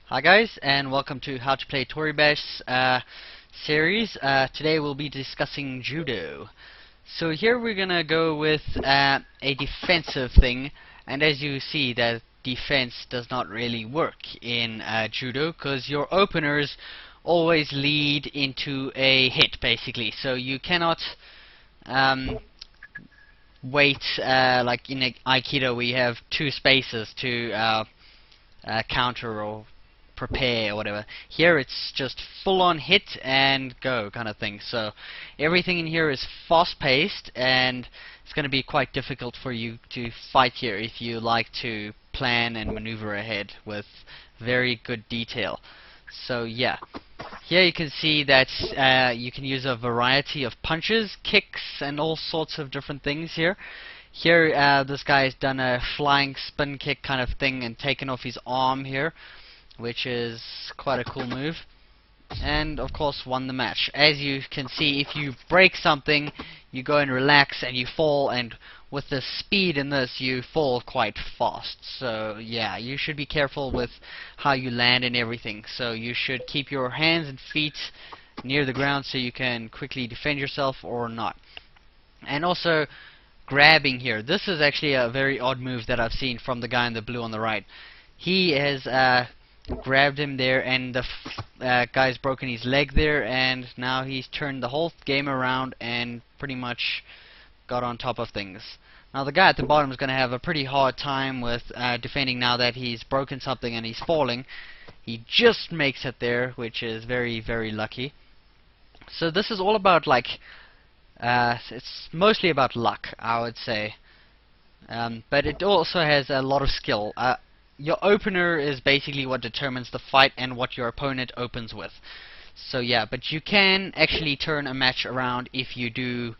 Hi guys, and welcome to How to Play Toribash series. Today we'll be discussing Judo. So here we're gonna go with a defensive thing, and as you see, that defense does not really work in Judo, because your openers always lead into a hit, basically. So you cannot wait like in Aikido where you have two spaces to counter or prepare or whatever. Here it's just full on hit and go kind of thing. So everything in here is fast paced, and it's going to be quite difficult for you to fight here if you like to plan and maneuver ahead with very good detail. So yeah, here you can see that you can use a variety of punches, kicks, and all sorts of different things here. Here, this guy's done a flying spin kick kind of thing and taken off his arm here, which is quite a cool move, and of course won the match. As you can see, if you break something, you go and relax and you fall, and with the speed in this, you fall quite fast. So yeah, you should be careful with how you land and everything. So you should keep your hands and feet near the ground so you can quickly defend yourself or not. And also, grabbing here. This is actually a very odd move that I've seen from the guy in the blue on the right. He has grabbed him there, and the guy's broken his leg there, and now he's turned the whole game around and pretty much got on top of things. Now the guy at the bottom is going to have a pretty hard time with defending now that he's broken something and he's falling. He just makes it there, which is very, very lucky. So this is all about, like, it's mostly about luck, I would say. But it also has a lot of skill. Your opener is basically what determines the fight and what your opponent opens with. So yeah, but you can actually turn a match around if you do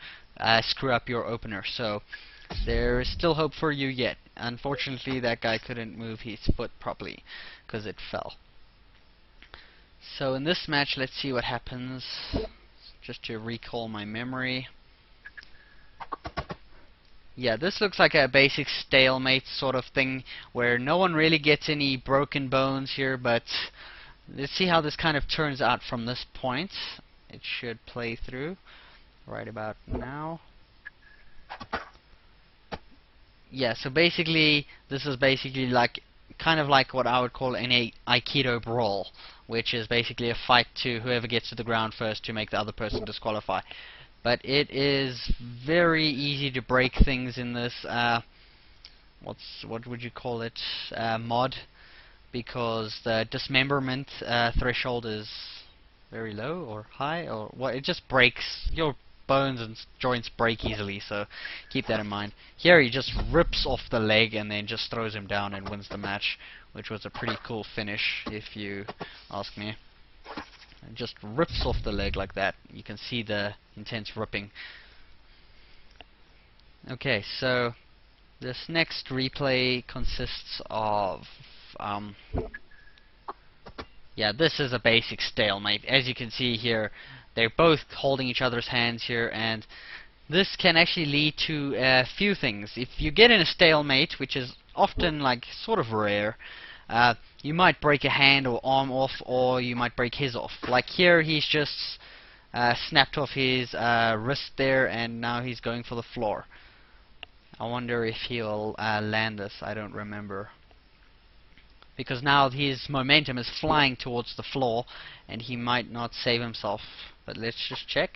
screw up your opener. So there is still hope for you yet. Unfortunately, that guy couldn't move his foot properly because it fell. So in this match, let's see what happens. Just to recall my memory. Yeah, this looks like a basic stalemate sort of thing where no one really gets any broken bones here, but let's see how this kind of turns out from this point. It should play through right about now. Yeah, so basically this is basically like kind of like what I would call an Aikido brawl, which is basically a fight to whoever gets to the ground first to make the other person disqualify. But it is very easy to break things in this what would you call it, mod, because the dismemberment threshold is very low or high, or what, it just breaks your bones and joints break easily, so keep that in mind. Here he just rips off the leg and then just throws him down and wins the match, which was a pretty cool finish if you ask me. And just rips off the leg like that. You can see the intense ripping. Okay, so this next replay consists of yeah, this is a basic stalemate. As you can see here, they're both holding each other's hands here, and this can actually lead to a few things. If you get in a stalemate, which is often like sort of rare, you might break a hand or arm off, or you might break his off. Like here, he's just snapped off his wrist there, and now he's going for the floor. I wonder if he'll land this. I don't remember. Because now his momentum is flying towards the floor, and he might not save himself. But let's just check.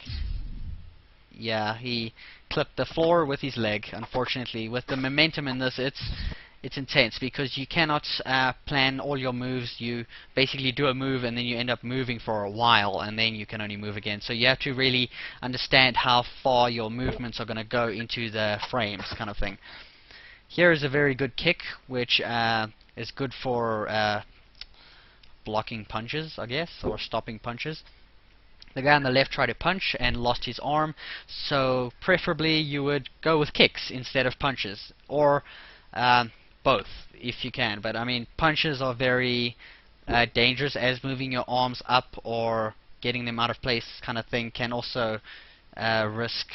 Yeah, he clipped the floor with his leg. Unfortunately, with the momentum in this, it's intense, because you cannot plan all your moves. You basically do a move and then you end up moving for a while, and then you can only move again. So you have to really understand how far your movements are going to go into the frames, kind of thing. Here is a very good kick, which is good for blocking punches, I guess, or stopping punches. The guy on the left tried to punch and lost his arm, so preferably you would go with kicks instead of punches, or both if you can. But I mean, punches are very dangerous, as moving your arms up or getting them out of place kind of thing can also risk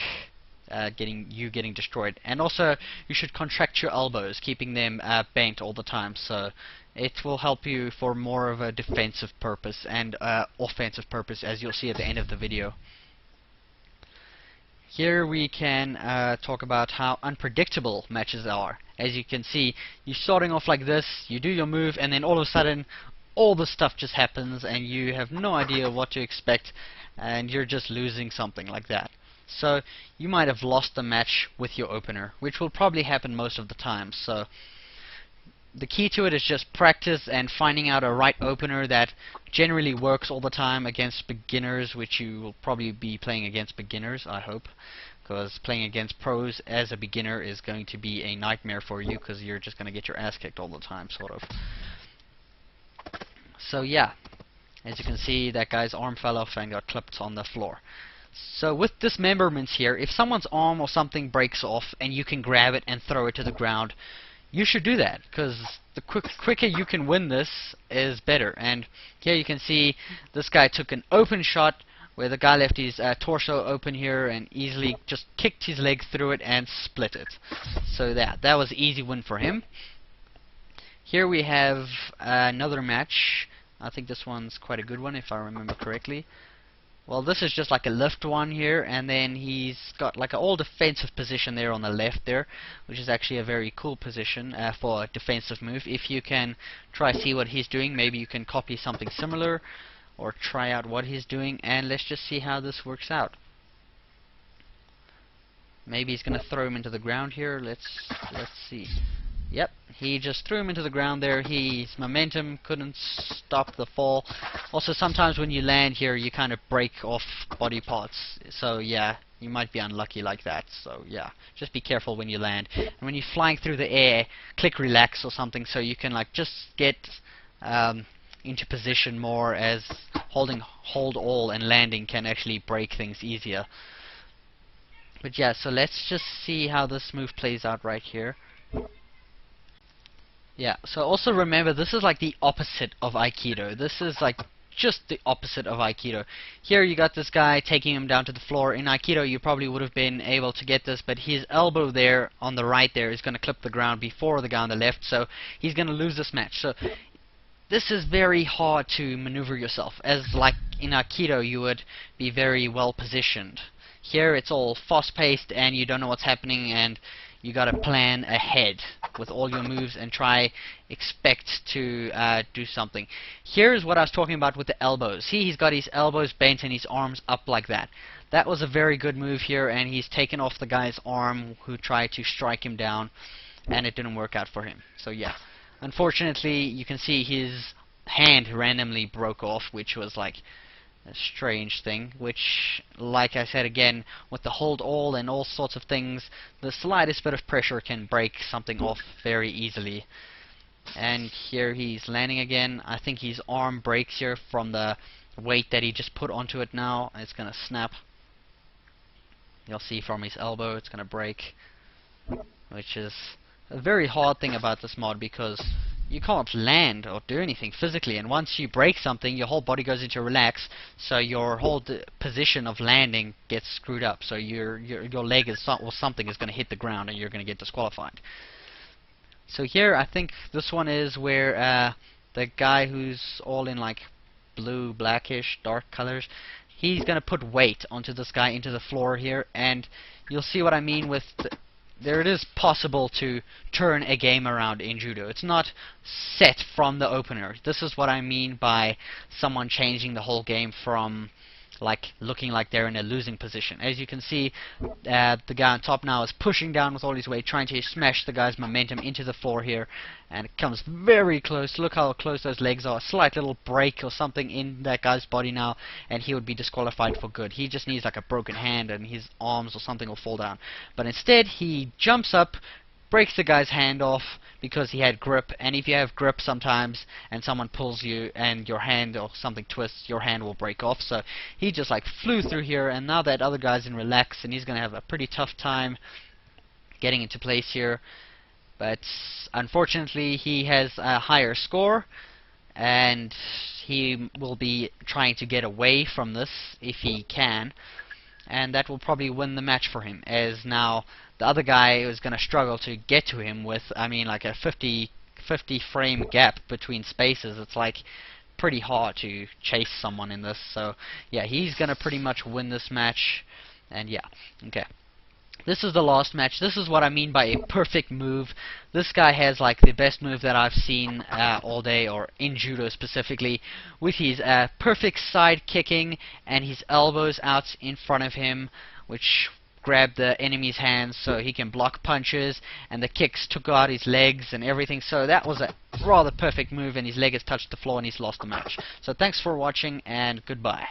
getting destroyed. And also, you should contract your elbows, keeping them bent all the time, so It will help you for more of a defensive purpose and offensive purpose, as you'll see at the end of the video. Here we can talk about how unpredictable matches are. As you can see, you're starting off like this, you do your move, and then all of a sudden all the stuff just happens and you have no idea what to expect, and you're just losing something like that. So you might have lost the match with your opener, which will probably happen most of the time. So the key to it is just practice and finding out a right opener that generally works all the time against beginners, which you will probably be playing against beginners, I hope, because playing against pros as a beginner is going to be a nightmare for you, because you're just going to get your ass kicked all the time, sort of. So yeah, as you can see, that guy's arm fell off and got clipped on the floor. So with dismemberments here, if someone's arm or something breaks off and you can grab it and throw it to the ground, you should do that, because the quicker you can win this is better. And here you can see this guy took an open shot where the guy left his torso open here and easily just kicked his leg through it and split it. So that was an easy win for him. Here we have another match. I think this one's quite a good one if I remember correctly. Well, this is just like a lift one here, and then he's got like an all defensive position there on the left there, which is actually a very cool position for a defensive move. If you can try see what he's doing, maybe you can copy something similar or try out what he's doing, and let's just see how this works out. Maybe he's gonna throw him into the ground here. Let's see. Yep, he just threw him into the ground there. His momentum couldn't stop the fall. Also, sometimes when you land here, you kind of break off body parts. So yeah, you might be unlucky like that. So yeah, just be careful when you land. And when you're flying through the air, click relax or something so you can like just get into position more, as holding hold all and landing can actually break things easier. But yeah, so let's just see how this move plays out right here. Yeah, so also remember, this is like the opposite of Aikido. This is like just the opposite of Aikido. Here you got this guy taking him down to the floor. In Aikido you probably would have been able to get this, but his elbow there on the right there is going to clip the ground before the guy on the left, so he's going to lose this match. So this is very hard to maneuver yourself, as like in Aikido you would be very well positioned. Here it's all fast paced and you don't know what's happening, and you gotta plan ahead with all your moves and try expect to do something. Here's what I was talking about with the elbows. See, he's got his elbows bent and his arms up like that. That was a very good move here, and he's taken off the guy's arm who tried to strike him down, and it didn't work out for him. So yeah, unfortunately you can see his hand randomly broke off, which was like a strange thing, which, like I said again, with the hold all and all sorts of things, the slightest bit of pressure can break something off very easily. And here he's landing again. I think his arm breaks here from the weight that he just put onto it now. It's gonna snap. You'll see from his elbow it's gonna break, which is a very hard thing about this mod, because you can't land or do anything physically, and once you break something, your whole body goes into relax, so your whole position of landing gets screwed up. So your leg is or something is going to hit the ground, and you're going to get disqualified. So here, I think this one is where the guy who's all in like blue, blackish, dark colors, he's going to put weight onto this guy into the floor here, and you'll see what I mean with there it is possible to turn a game around in Judo. It's not set from the opener. This is what I mean by someone changing the whole game from like looking like they're in a losing position. As you can see, the guy on top now is pushing down with all his weight, trying to smash the guy's momentum into the floor here, and it comes very close. Look how close those legs are. A slight little break or something in that guy's body now, and he would be disqualified for good. He just needs like a broken hand, and his arms or something will fall down. But instead, he jumps up, breaks the guy's hand off because he had grip, and if you have grip sometimes and someone pulls you and your hand or something twists, your hand will break off. So he just like flew through here, and now that other guy's in relax, and he's gonna have a pretty tough time getting into place here. But unfortunately he has a higher score, and he will be trying to get away from this if he can, and that will probably win the match for him, as now the other guy is going to struggle to get to him with, I mean, like a 50 frame gap between spaces. It's like pretty hard to chase someone in this. So yeah, he's gonna pretty much win this match. And yeah, okay. This is the last match. This is what I mean by a perfect move. This guy has like the best move that I've seen all day, or in judo specifically, with his perfect side kicking and his elbows out in front of him, which grab the enemy's hands so he can block punches, and the kicks took out his legs and everything. So that was a rather perfect move, and his leg has touched the floor and he's lost the match. So thanks for watching, and goodbye.